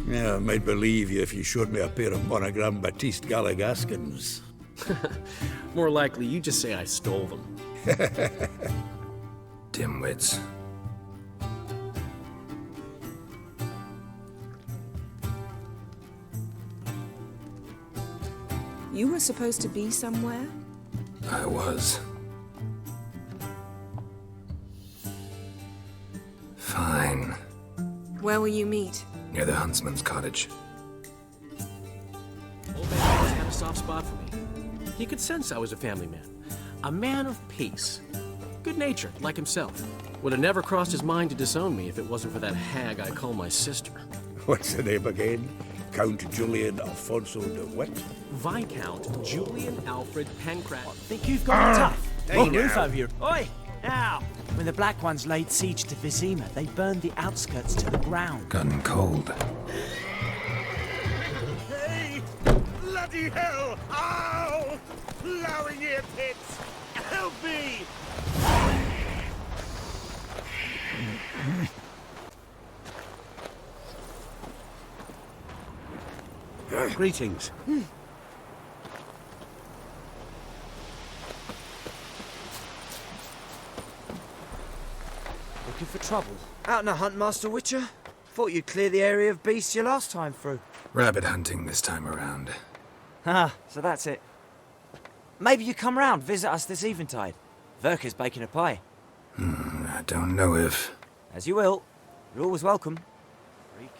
Yeah, I might believe you if you showed me a pair of monogram Batiste Galligaskins. More likely, you just say I stole them. Dimwits. You were supposed to be somewhere? I was. Fine. Where will you meet? Near the huntsman's cottage. Old man always had a soft spot for me. He could sense I was a family man. A man of peace. Good-natured, like himself. Would have never crossed his mind to disown me if it wasn't for that hag I call my sister. What's the name again? Count Julian Alfonso de Wet? Viscount Julian Alfred Pancrat. Think you've got it tough? Hey, Oh, roof now. over your... Oi! Now! When the Black Ones laid siege to Vizima, they burned the outskirts to the ground. Gotten cold. Hey! Bloody hell! Ow! Plowing ear pits! Help me! Greetings. Looking for trouble? Out on a hunt, Master Witcher? Thought you'd clear the area of beasts your last time through. Rabbit hunting this time around. Ah, so that's it. Maybe you come round, visit us this eventide. Verka's baking a pie. I don't know if... As you will. You're always welcome. Freak.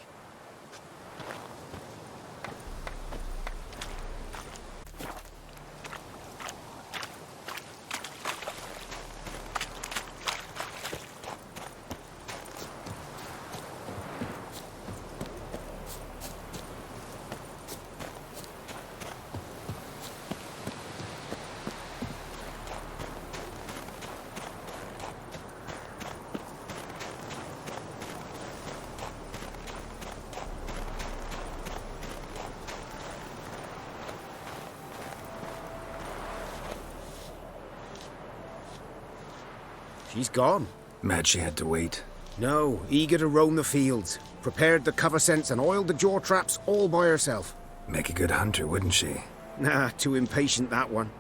She's gone. Mad she had to wait. No, eager to roam the fields. Prepared the cover scents and oiled the jaw traps all by herself. Make a good hunter, wouldn't she? Nah, too impatient, that one.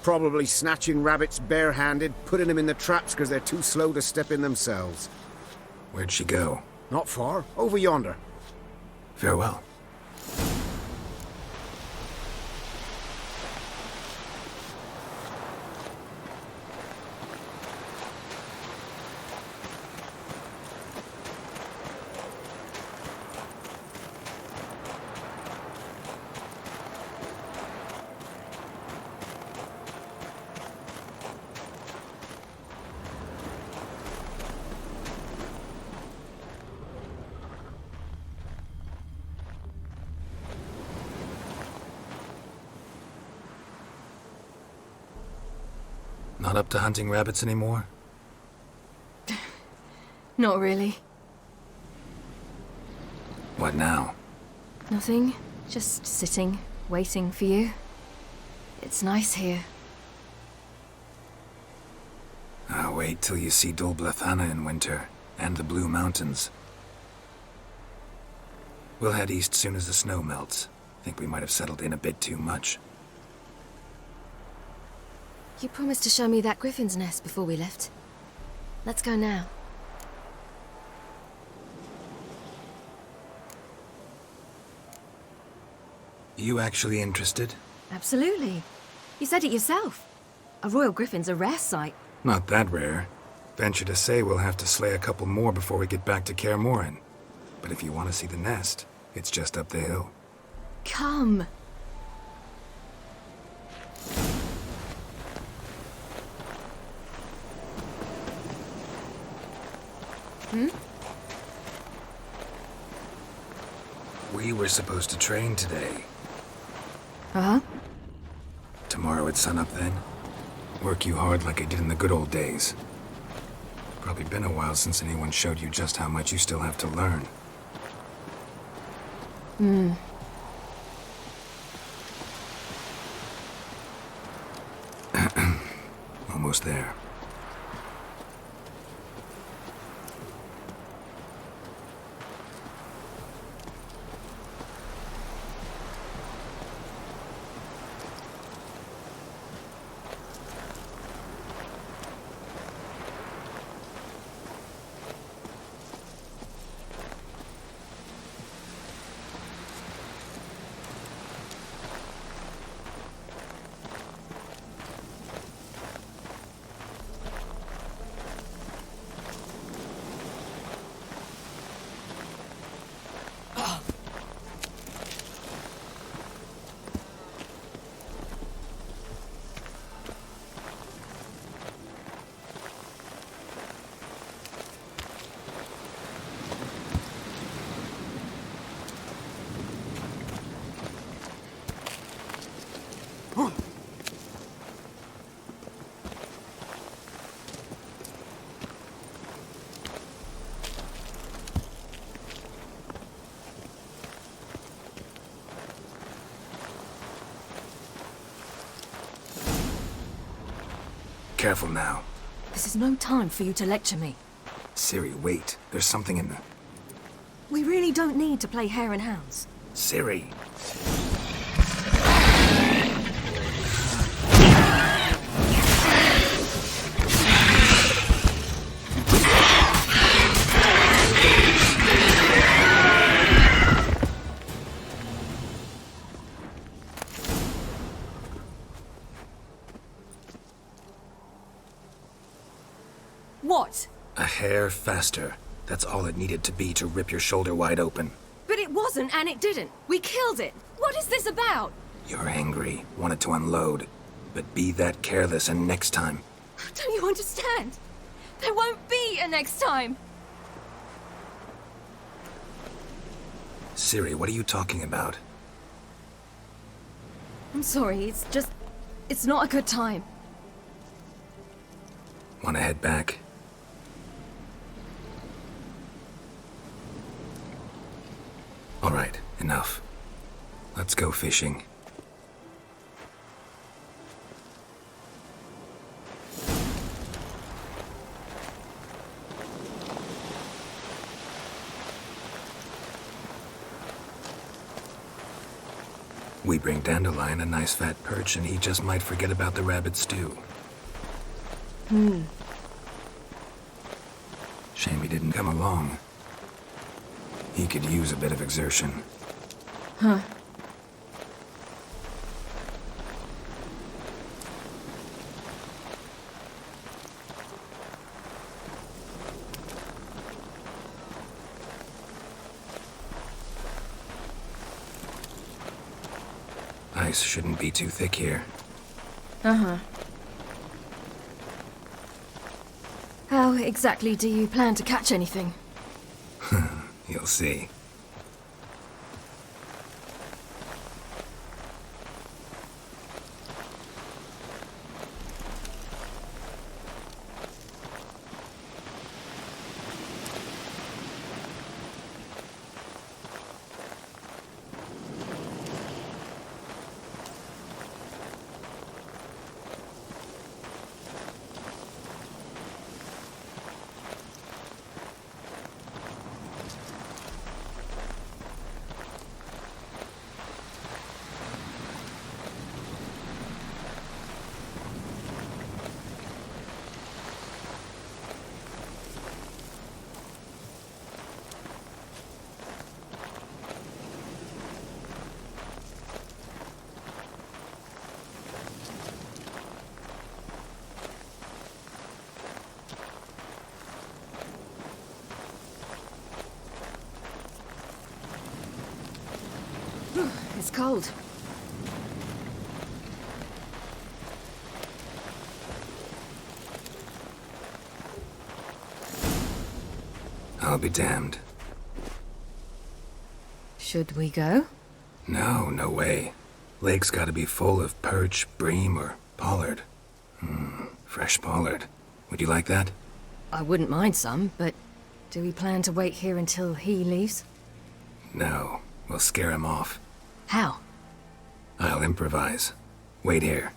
Probably snatching rabbits barehanded, putting them in the traps because they're too slow to step in themselves. Where'd she go? Not far. Over yonder. Farewell. Not up to hunting rabbits anymore? Not really. What now? Nothing. Just sitting, waiting for you. It's nice here. I'll wait till you see Dol Blathana in winter, and the Blue Mountains. We'll head east soon as the snow melts. Think we might have settled in a bit too much. You promised to show me that griffin's nest before we left. Let's go now. You actually interested? Absolutely. You said it yourself. A royal griffin's a rare sight. Not that rare. Venture to say we'll have to slay a couple more before we get back to Kaer Morhen. But if you want to see the nest, it's just up the hill. Come. We were supposed to train today. Uh-huh. Tomorrow at sunup then? Work you hard like I did in the good old days. Probably been a while since anyone showed you just how much you still have to learn. Almost there. careful now. This is no time for you to lecture me. Ciri, wait. There's something in the... We really don't need to play hare and hounds. Ciri! What? A hair faster. That's all it needed to be to rip your shoulder wide open. But it wasn't, and it didn't. We killed it. What is this about? You're angry, wanted to unload. But be that careless and next time. Don't you understand? There won't be a next time. Ciri, what are you talking about? I'm sorry, it's not a good time. Want to head back? All right, enough. Let's go fishing. We bring Dandelion a nice fat perch and he just might forget about the rabbit stew. Shame he didn't come along. He could use a bit of exertion. Huh. Ice shouldn't be too thick here. Uh-huh. How exactly do you plan to catch anything? You'll see. It's cold. I'll be damned. Should we go? No, no way. Lake's gotta be full of perch, bream, or pollard. Fresh pollard. Would you like that? I wouldn't mind some, but do we plan to wait here until he leaves? No, we'll scare him off. How? I'll improvise. Wait here.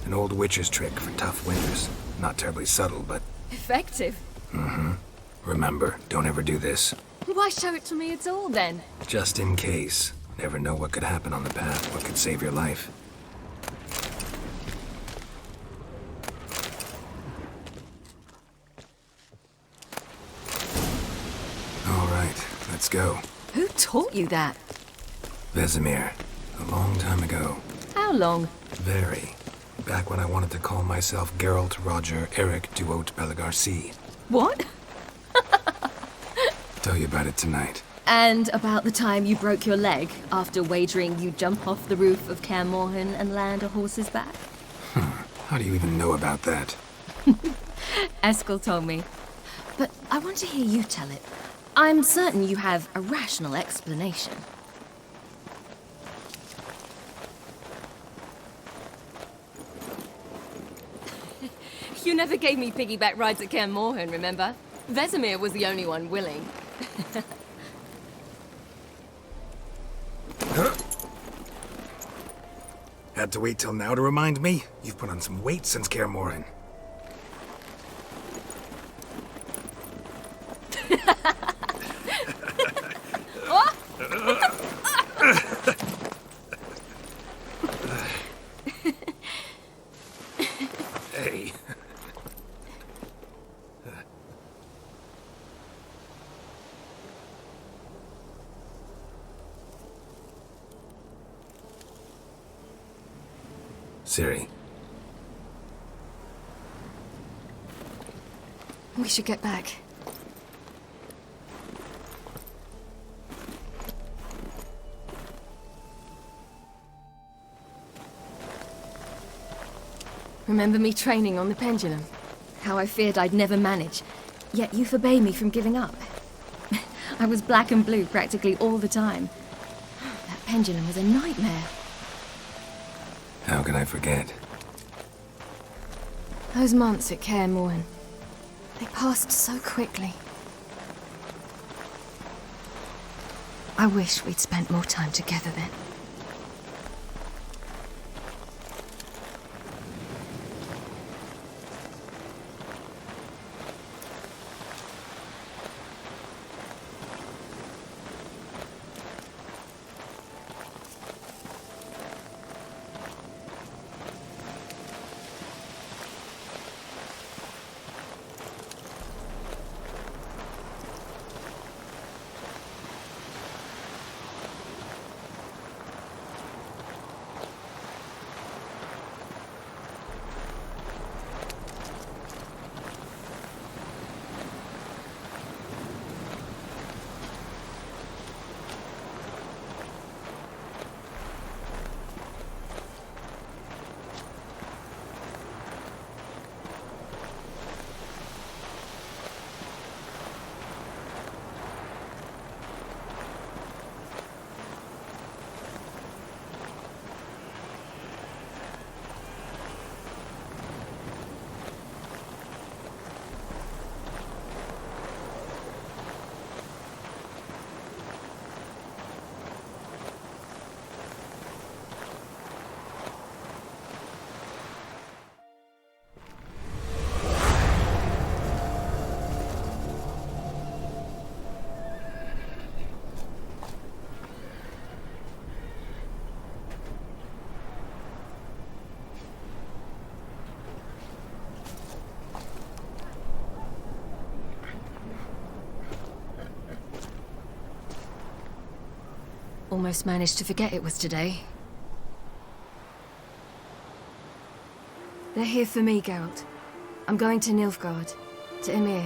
An old witch's trick for tough winters. Not terribly subtle, but... Effective? Remember, don't ever do this. Why show it to me at all, then? Just in case. Never know what could happen on the path, what could save your life. All right, let's go. Who taught you that? Vesemir. A long time ago. How long? Very. Back when I wanted to call myself Geralt Roger Eric Duote Belagarcy. What? Tell you about it tonight. And about the time you broke your leg after wagering you'd jump off the roof of Kaer Morhen and land a horse's back? How do you even know about that? Eskel told me. But I want to hear you tell it. I'm certain you have a rational explanation. You never gave me piggyback rides at Kaer Morhen, remember? Vesemir was the only one willing. Had to wait till now to remind me? You've put on some weight since Kaer Morhen. Hey. Ciri. We should get back. Remember me training on the pendulum? How I feared I'd never manage, yet you forbade me from giving up. I was black and blue practically all the time. That pendulum was a nightmare. How can I forget? Those months at Kaer Morhen, they passed so quickly. I wish we'd spent more time together then. Almost managed to forget it was today. They're here for me, Geralt. I'm going to Nilfgaard, to Emir.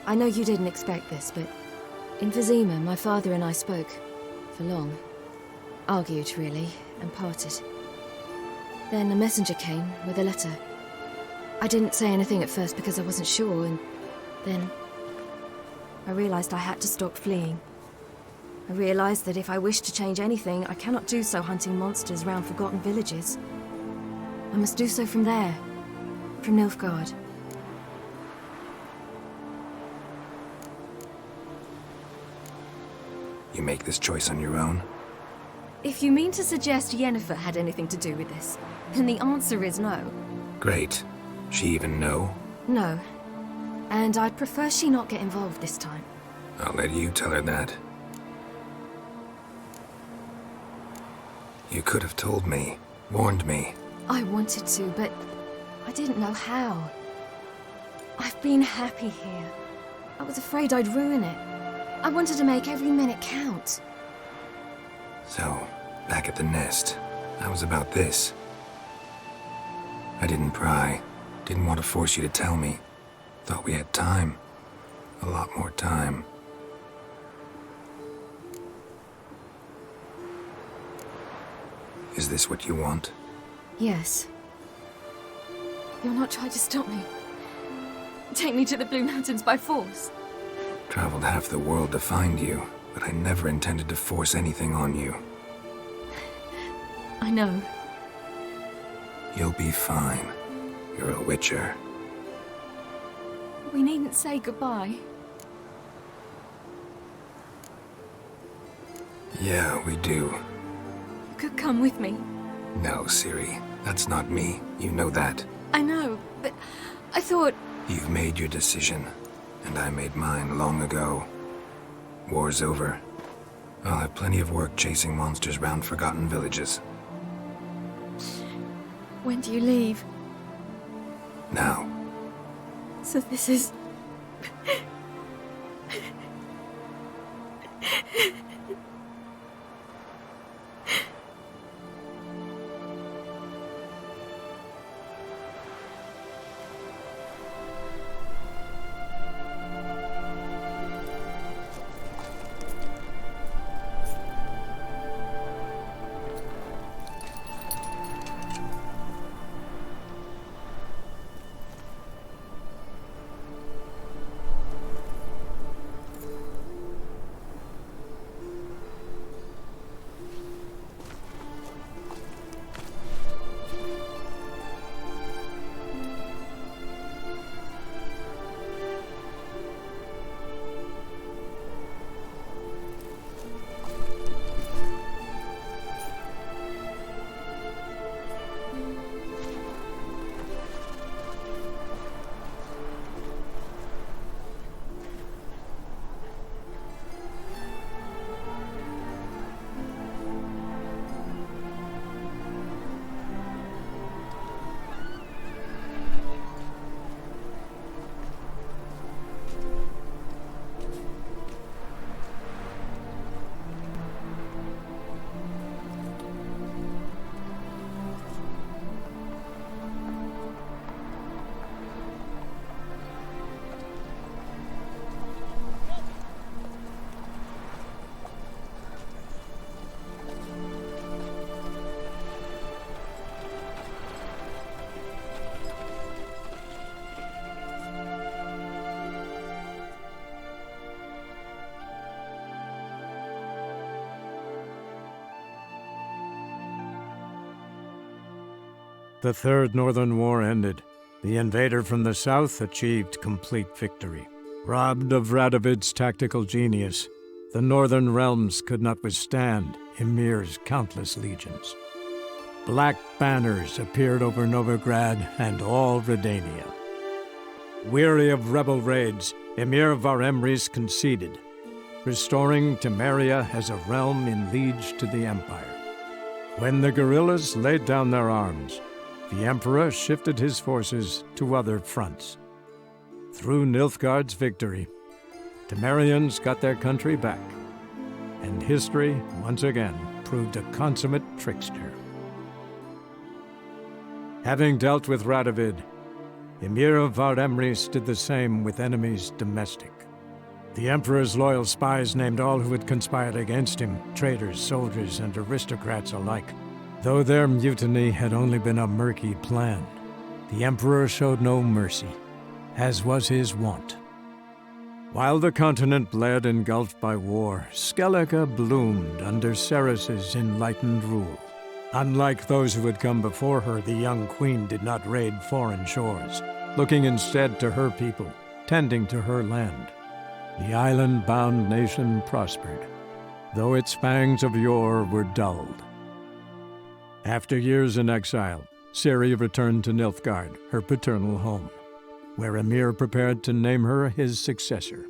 I know you didn't expect this, but in Vizima, my father and I spoke. For long. Argued, really, and parted. Then a messenger came with a letter. I didn't say anything at first because I wasn't sure, and then I realized I had to stop fleeing. I realized that if I wish to change anything, I cannot do so hunting monsters round forgotten villages. I must do so from there, from Nilfgaard. You make this choice on your own? If you mean to suggest Yennefer had anything to do with this, then the answer is no. Great. She even know? No. And I'd prefer she not get involved this time. I'll let you tell her that. You could have told me, warned me. I wanted to, but I didn't know how. I've been happy here. I was afraid I'd ruin it. I wanted to make every minute count. So, back at the nest, I was about this. I didn't pry. Didn't want to force you to tell me. Thought we had time. A lot more time. Is this what you want? Yes. You'll not try to stop me. Take me to the Blue Mountains by force. Traveled half the world to find you, but I never intended to force anything on you. I know. You'll be fine. You're a Witcher. We needn't say goodbye. Yeah, we do. You could come with me. No, Ciri. That's not me. You know that. I know, but I thought... You've made your decision, and I made mine long ago. War's over. I'll have plenty of work chasing monsters round forgotten villages. When do you leave? Now. So this is... The Third Northern War ended. The invader from the south achieved complete victory. Robbed of Radovid's tactical genius, the northern realms could not withstand Ymir's countless legions. Black banners appeared over Novigrad and all Redania. Weary of rebel raids, Ymir Varemrys conceded, restoring Temeria as a realm in liege to the Empire. When the guerrillas laid down their arms, the Emperor shifted his forces to other fronts. Through Nilfgaard's victory, Temerians got their country back, and history once again proved a consummate trickster. Having dealt with Radovid, Ymir of Varemrys did the same with enemies domestic. The Emperor's loyal spies named all who had conspired against him, traitors, soldiers, and aristocrats alike. Though their mutiny had only been a murky plan, the Emperor showed no mercy, as was his wont. While the continent bled engulfed by war, Skellige bloomed under Ceres's enlightened rule. Unlike those who had come before her, the young queen did not raid foreign shores, looking instead to her people, tending to her land. The island-bound nation prospered, though its fangs of yore were dulled. After years in exile, Ciri returned to Nilfgaard, her paternal home, where Ymir prepared to name her his successor.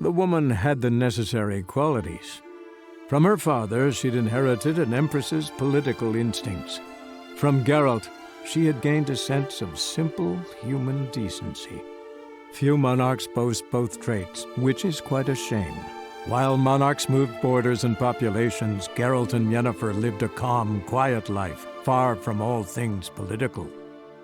The woman had the necessary qualities. From her father, she'd inherited an empress's political instincts. From Geralt, she had gained a sense of simple human decency. Few monarchs boast both traits, which is quite a shame. While monarchs moved borders and populations, Geralt and Yennefer lived a calm, quiet life, far from all things political.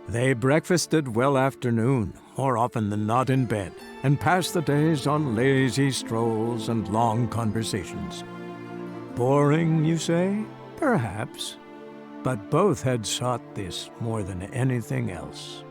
They breakfasted well after noon, more often than not in bed, and passed the days on lazy strolls and long conversations. Boring, you say? Perhaps. But both had sought this more than anything else.